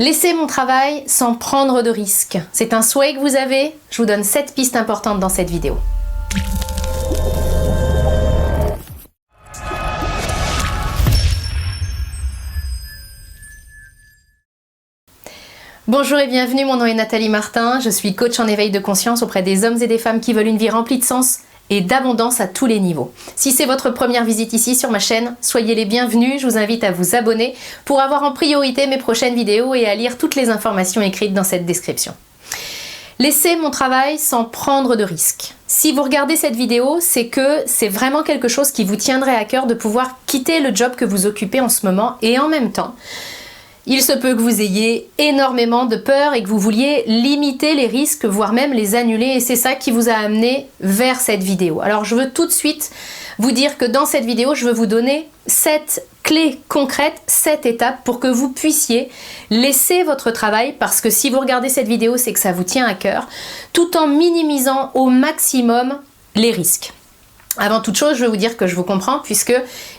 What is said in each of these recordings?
Laissez mon travail sans prendre de risques. C'est un souhait que vous avez. Je vous donne 7 pistes importantes dans cette vidéo. Bonjour et bienvenue, mon nom est Nathalie Martin. Je suis coach en éveil de conscience auprès des hommes et des femmes qui veulent une vie remplie de sens et d'abondance à tous les niveaux. Si c'est votre première visite ici sur ma chaîne, soyez les bienvenus. Je vous invite à vous abonner pour avoir en priorité mes prochaines vidéos et à lire toutes les informations écrites dans cette description. Laissez mon travail sans prendre de risques. Si vous regardez cette vidéo, c'est que c'est vraiment quelque chose qui vous tiendrait à cœur de pouvoir quitter le job que vous occupez en ce moment et en même temps, il se peut que vous ayez énormément de peur et que vous vouliez limiter les risques, voire même les annuler, et c'est ça qui vous a amené vers cette vidéo. Alors je veux tout de suite vous dire que dans cette vidéo, je veux vous donner 7 clés concrètes, 7 étapes pour que vous puissiez laisser votre travail, parce que si vous regardez cette vidéo, c'est que ça vous tient à cœur, tout en minimisant au maximum les risques. Avant toute chose, je veux vous dire que je vous comprends puisque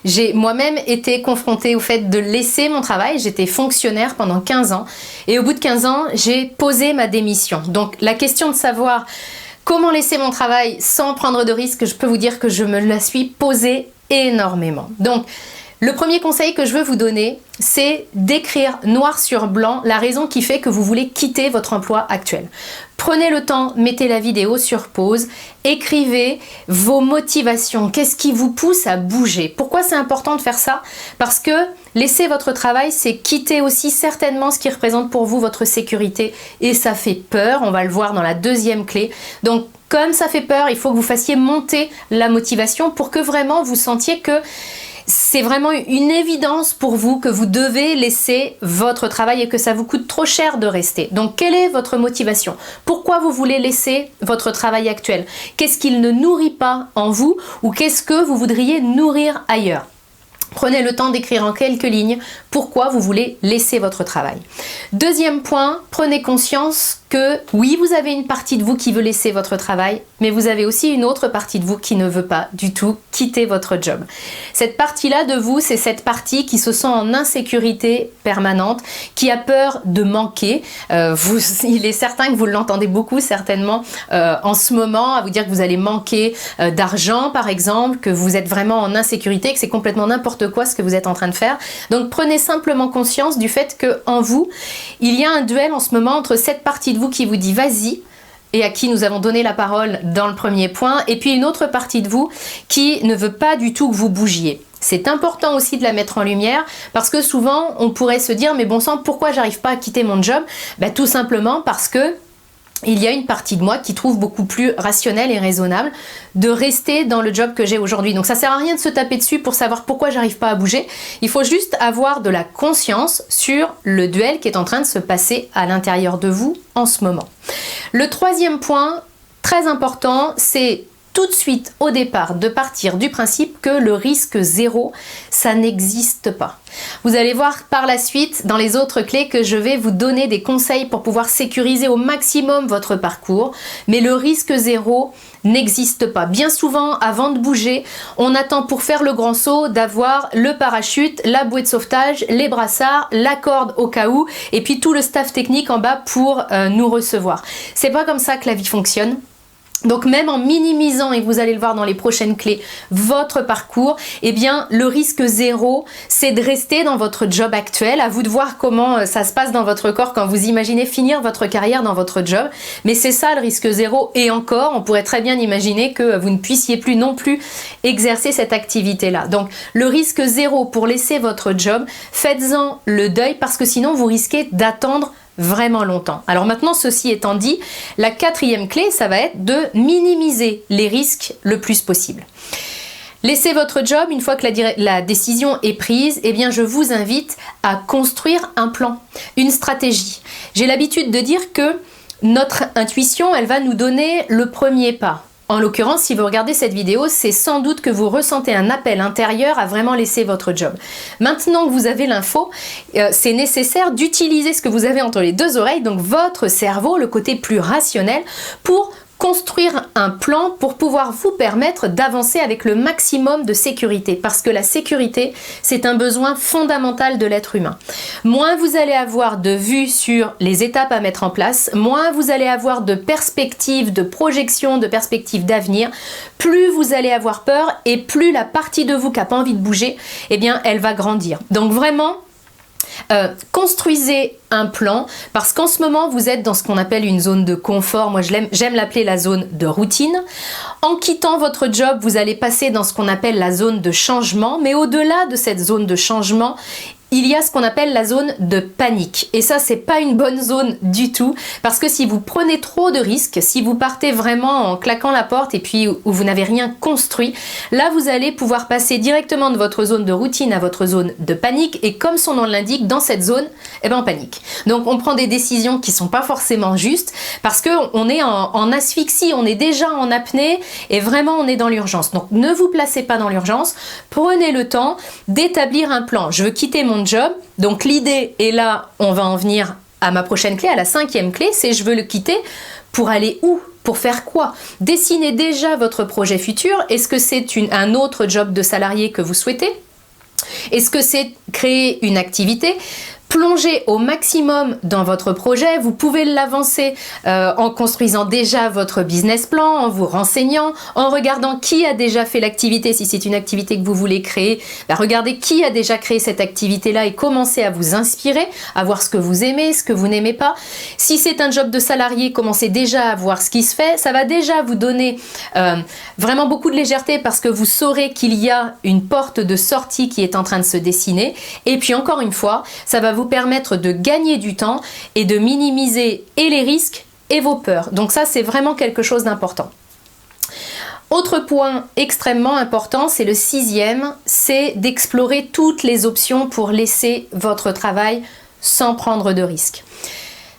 j'ai moi-même été confrontée au fait de laisser mon travail. J'étais fonctionnaire pendant 15 ans et au bout de 15 ans, j'ai posé ma démission. Donc la question de savoir comment laisser mon travail sans prendre de risques, je peux vous dire que je me la suis posée énormément. Donc le premier conseil que je veux vous donner, c'est d'écrire noir sur blanc la raison qui fait que vous voulez quitter votre emploi actuel. Prenez le temps, mettez la vidéo sur pause, écrivez vos motivations. Qu'est-ce qui vous pousse à bouger? Pourquoi c'est important de faire ça? Parce que laisser votre travail, c'est quitter aussi certainement ce qui représente pour vous votre sécurité. Et ça fait peur, on va le voir dans la deuxième clé. Donc, comme ça fait peur, il faut que vous fassiez monter la motivation pour que vraiment vous sentiez que c'est vraiment une évidence pour vous que vous devez laisser votre travail et que ça vous coûte trop cher de rester. Donc, quelle est votre motivation? Pourquoi vous voulez laisser votre travail actuel? Qu'est-ce qu'il ne nourrit pas en vous ou qu'est-ce que vous voudriez nourrir ailleurs? Prenez le temps d'écrire en quelques lignes pourquoi vous voulez laisser votre travail. Deuxième point, prenez conscience que oui, vous avez une partie de vous qui veut laisser votre travail, mais vous avez aussi une autre partie de vous qui ne veut pas du tout quitter votre job. Cette partie-là de vous, c'est cette partie qui se sent en insécurité permanente, qui a peur de manquer. Il est certain que vous l'entendez beaucoup certainement en ce moment, à vous dire que vous allez manquer d'argent par exemple, que vous êtes vraiment en insécurité, que c'est complètement n'importe quoi ce que vous êtes en train de faire. Donc prenez simplement conscience du fait qu'en vous, il y a un duel en ce moment entre cette partie de vous qui vous dit vas-y, et à qui nous avons donné la parole dans le premier point, et puis une autre partie de vous qui ne veut pas du tout que vous bougiez. C'est important aussi de la mettre en lumière parce que souvent on pourrait se dire mais bon sang, pourquoi j'arrive pas à quitter mon job? Tout simplement parce que il y a une partie de moi qui trouve beaucoup plus rationnel et raisonnable de rester dans le job que j'ai aujourd'hui. Donc ça sert à rien de se taper dessus pour savoir pourquoi j'arrive pas à bouger. Il faut juste avoir de la conscience sur le duel qui est en train de se passer à l'intérieur de vous en ce moment. Le troisième point, très important, c'est tout de suite au départ de partir du principe que le risque zéro, ça n'existe pas. Vous allez voir par la suite dans les autres clés que je vais vous donner des conseils pour pouvoir sécuriser au maximum votre parcours, mais le risque zéro n'existe pas. Bien souvent, avant de bouger, on attend pour faire le grand saut d'avoir le parachute, la bouée de sauvetage, les brassards, la corde au cas où, et puis tout le staff technique en bas pour nous recevoir. C'est pas comme ça que la vie fonctionne. Donc même en minimisant, et vous allez le voir dans les prochaines clés, votre parcours, eh bien le risque zéro, c'est de rester dans votre job actuel. À vous de voir comment ça se passe dans votre corps quand vous imaginez finir votre carrière dans votre job. Mais c'est ça le risque zéro. Et encore, on pourrait très bien imaginer que vous ne puissiez plus non plus exercer cette activité-là. Donc le risque zéro pour laisser votre job, faites-en le deuil parce que sinon vous risquez d'attendre vraiment longtemps. Alors maintenant, ceci étant dit, la quatrième clé, ça va être de minimiser les risques le plus possible. Laissez votre job, une fois que la décision est prise, eh bien je vous invite à construire un plan, une stratégie. J'ai l'habitude de dire que notre intuition, elle va nous donner le premier pas. En l'occurrence, si vous regardez cette vidéo, c'est sans doute que vous ressentez un appel intérieur à vraiment laisser votre job. Maintenant que vous avez l'info, c'est nécessaire d'utiliser ce que vous avez entre les deux oreilles, donc votre cerveau, le côté plus rationnel, pour construire un plan pour pouvoir vous permettre d'avancer avec le maximum de sécurité, parce que la sécurité, c'est un besoin fondamental de l'être humain. Moins vous allez avoir de vues sur les étapes à mettre en place, moins vous allez avoir de perspectives, de projections, de perspectives d'avenir, plus vous allez avoir peur et plus la partie de vous qui n'a pas envie de bouger, eh bien, elle va grandir. Donc vraiment, construisez un plan, parce qu'en ce moment vous êtes dans ce qu'on appelle une zone de confort. Moi j'aime l'appeler la zone de routine. En quittant votre job, vous allez passer dans ce qu'on appelle la zone de changement, mais au-delà de cette zone de changement, il y a ce qu'on appelle la zone de panique. Et ça, c'est pas une bonne zone du tout, parce que si vous prenez trop de risques, si vous partez vraiment en claquant la porte et puis où vous n'avez rien construit, là, vous allez pouvoir passer directement de votre zone de routine à votre zone de panique. Et comme son nom l'indique, dans cette zone, eh ben, on panique. Donc, on prend des décisions qui sont pas forcément justes, parce qu'on est en asphyxie, on est déjà en apnée et vraiment, on est dans l'urgence. Donc, ne vous placez pas dans l'urgence. Prenez le temps d'établir un plan. Je veux quitter mon job. Donc l'idée, et là on va en venir à ma prochaine clé, à la 5e clé, c'est je veux le quitter pour aller où? Pour faire quoi? Dessinez déjà votre projet futur. Est-ce que c'est un autre job de salarié que vous souhaitez? Est-ce que c'est créer une activité? Plongez au maximum dans votre projet. Vous pouvez l'avancer en construisant déjà votre business plan, en vous renseignant, en regardant qui a déjà fait l'activité. Si c'est une activité que vous voulez créer, regardez qui a déjà créé cette activité-là et commencez à vous inspirer, à voir ce que vous aimez, ce que vous n'aimez pas. Si c'est un job de salarié, commencez déjà à voir ce qui se fait. Ça va déjà vous donner vraiment beaucoup de légèreté, parce que vous saurez qu'il y a une porte de sortie qui est en train de se dessiner. Et puis encore une fois, ça va vous permettre de gagner du temps et de minimiser et les risques et vos peurs. Donc ça, c'est vraiment quelque chose d'important. Autre point extrêmement important, c'est le 6e, c'est d'explorer toutes les options pour laisser votre travail sans prendre de risques.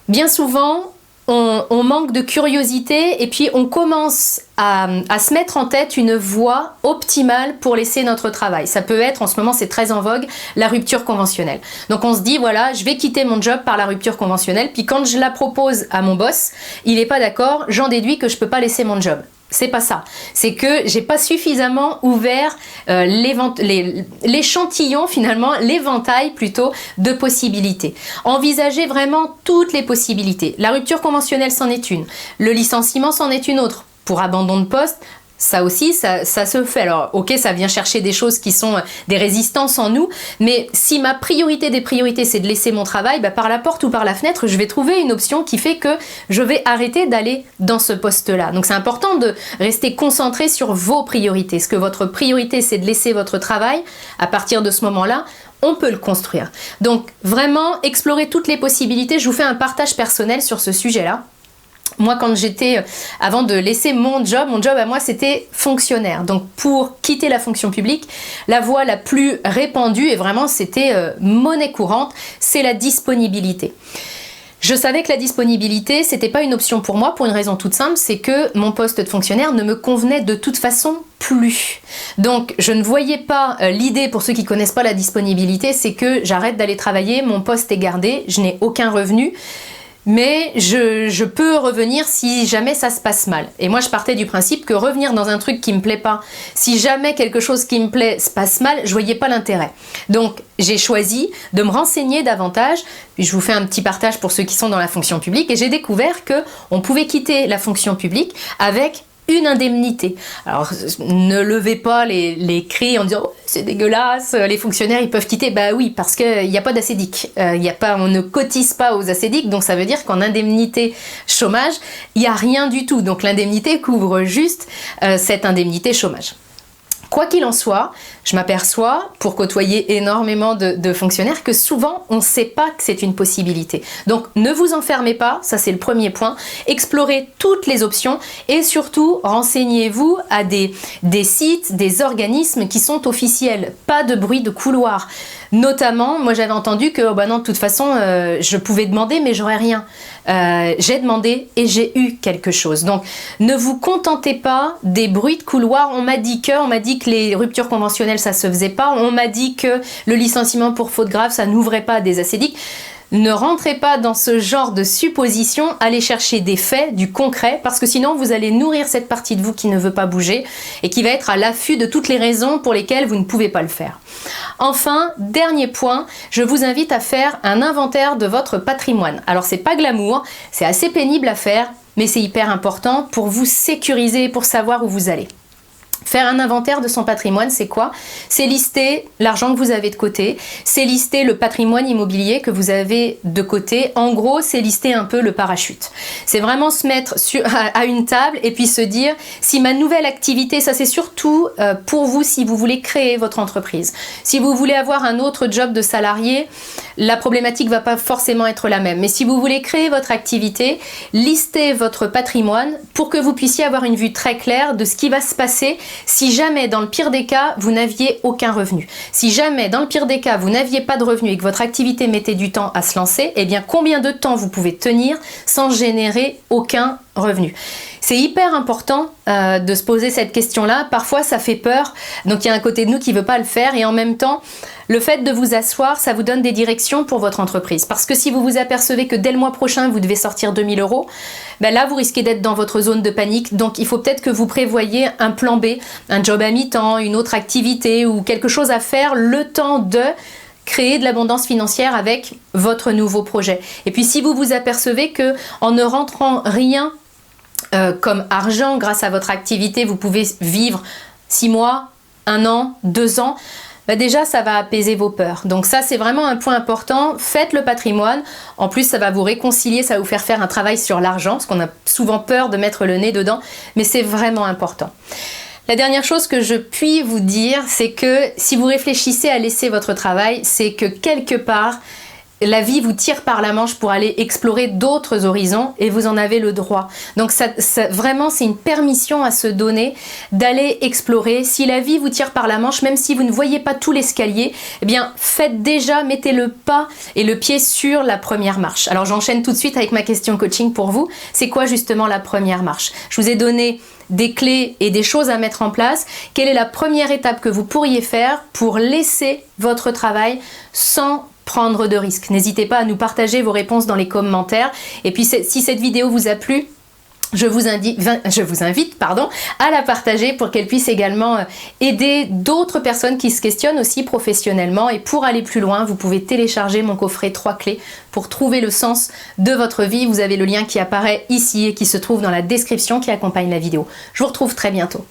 Bien souvent, on manque de curiosité et puis on commence à se mettre en tête une voie optimale pour laisser notre travail. Ça peut être, en ce moment c'est très en vogue, la rupture conventionnelle. Donc on se dit, voilà, je vais quitter mon job par la rupture conventionnelle, puis quand je la propose à mon boss, il n'est pas d'accord, j'en déduis que je ne peux pas laisser mon job. C'est pas ça. C'est que j'ai pas suffisamment ouvert l'échantillon, finalement, l'éventail plutôt de possibilités. Envisagez vraiment toutes les possibilités. La rupture conventionnelle, c'en est une. Le licenciement, c'en est une autre. Pour abandon de poste, ça aussi, ça se fait. Alors, ok, ça vient chercher des choses qui sont des résistances en nous, mais si ma priorité des priorités, c'est de laisser mon travail, par la porte ou par la fenêtre, je vais trouver une option qui fait que je vais arrêter d'aller dans ce poste-là. Donc, c'est important de rester concentré sur vos priorités. Est-ce que votre priorité, c'est de laisser votre travail? À partir de ce moment-là, on peut le construire. Donc, vraiment, explorer toutes les possibilités. Je vous fais un partage personnel sur ce sujet-là. Moi, quand j'étais, avant de laisser mon job à moi, c'était fonctionnaire. Donc, pour quitter la fonction publique, la voie la plus répandue, et vraiment, c'était monnaie courante, c'est la disponibilité. Je savais que la disponibilité, c'était pas une option pour moi, pour une raison toute simple, c'est que mon poste de fonctionnaire ne me convenait de toute façon plus. Donc, je ne voyais pas l'idée, pour ceux qui connaissent pas la disponibilité, c'est que j'arrête d'aller travailler, mon poste est gardé, je n'ai aucun revenu. Mais je peux revenir si jamais ça se passe mal. Et moi, je partais du principe que revenir dans un truc qui me plaît pas, si jamais quelque chose qui me plaît se passe mal, je voyais pas l'intérêt. Donc, j'ai choisi de me renseigner davantage. Je vous fais un petit partage pour ceux qui sont dans la fonction publique. Et j'ai découvert que on pouvait quitter la fonction publique avec une indemnité. Alors, ne levez pas les cris en disant oh, c'est dégueulasse, les fonctionnaires ils peuvent quitter. Bah oui, parce qu'il n'y a pas d'ACEDIC. On ne cotise pas aux ACEDIC, donc ça veut dire qu'en indemnité chômage, il n'y a rien du tout. Donc l'indemnité couvre juste cette indemnité chômage. Quoi qu'il en soit, je m'aperçois, pour côtoyer énormément de fonctionnaires, que souvent, on ne sait pas que c'est une possibilité. Donc, ne vous enfermez pas, ça c'est le premier point. Explorez toutes les options et surtout, renseignez-vous à des sites, des organismes qui sont officiels. Pas de bruit de couloir. Notamment, moi j'avais entendu que non, de toute façon, je pouvais demander, mais j'aurais rien. J'ai demandé et j'ai eu quelque chose. Donc, ne vous contentez pas des bruits de couloir. On m'a dit que les ruptures conventionnelles, ça se faisait pas. On m'a dit que le licenciement pour faute grave, ça n'ouvrait pas des ACEDIC. Ne rentrez pas dans ce genre de supposition, allez chercher des faits, du concret, parce que sinon vous allez nourrir cette partie de vous qui ne veut pas bouger et qui va être à l'affût de toutes les raisons pour lesquelles vous ne pouvez pas le faire. Enfin, dernier point, je vous invite à faire un inventaire de votre patrimoine. Alors c'est pas glamour, c'est assez pénible à faire, mais c'est hyper important pour vous sécuriser et pour savoir où vous allez. Faire un inventaire de son patrimoine, c'est quoi? C'est lister l'argent que vous avez de côté, c'est lister le patrimoine immobilier que vous avez de côté. En gros, c'est lister un peu le parachute. C'est vraiment se mettre à une table et puis se dire, si ma nouvelle activité, ça c'est surtout pour vous si vous voulez créer votre entreprise. Si vous voulez avoir un autre job de salarié, la problématique va pas forcément être la même. Mais si vous voulez créer votre activité, listez votre patrimoine pour que vous puissiez avoir une vue très claire de ce qui va se passer si jamais, dans le pire des cas, vous n'aviez aucun revenu. Si jamais, dans le pire des cas, vous n'aviez pas de revenu et que votre activité mettait du temps à se lancer, eh bien, combien de temps vous pouvez tenir sans générer aucun revenu? C'est hyper important de se poser cette question-là. Parfois, ça fait peur. Donc, il y a un côté de nous qui ne veut pas le faire. Et en même temps, le fait de vous asseoir, ça vous donne des directions pour votre entreprise. Parce que si vous vous apercevez que dès le mois prochain, vous devez sortir 2 000 €, ben là, vous risquez d'être dans votre zone de panique. Donc, il faut peut-être que vous prévoyiez un plan B, un job à mi-temps, une autre activité ou quelque chose à faire le temps de créer de l'abondance financière avec votre nouveau projet. Et puis, si vous vous apercevez que en ne rentrant rien comme argent grâce à votre activité, vous pouvez vivre 6 mois, 1 an, 2 ans, bah déjà ça va apaiser vos peurs. Donc ça c'est vraiment un point important, faites le patrimoine, en plus ça va vous réconcilier, ça va vous faire un travail sur l'argent, parce qu'on a souvent peur de mettre le nez dedans, mais c'est vraiment important. La dernière chose que je puis vous dire, c'est que si vous réfléchissez à laisser votre travail, c'est que quelque part, la vie vous tire par la manche pour aller explorer d'autres horizons et vous en avez le droit. Donc vraiment, c'est une permission à se donner d'aller explorer. Si la vie vous tire par la manche, même si vous ne voyez pas tout l'escalier, eh bien, faites déjà, mettez le pas et le pied sur la première marche. Alors, j'enchaîne tout de suite avec ma question coaching pour vous. C'est quoi justement la première marche? Je vous ai donné des clés et des choses à mettre en place. Quelle est la première étape que vous pourriez faire pour laisser votre travail sans prendre de risques? N'hésitez pas à nous partager vos réponses dans les commentaires. Et puis si cette vidéo vous a plu, je vous invite à la partager pour qu'elle puisse également aider d'autres personnes qui se questionnent aussi professionnellement. Et pour aller plus loin, vous pouvez télécharger mon coffret 3 clés pour trouver le sens de votre vie. Vous avez le lien qui apparaît ici et qui se trouve dans la description qui accompagne la vidéo. Je vous retrouve très bientôt.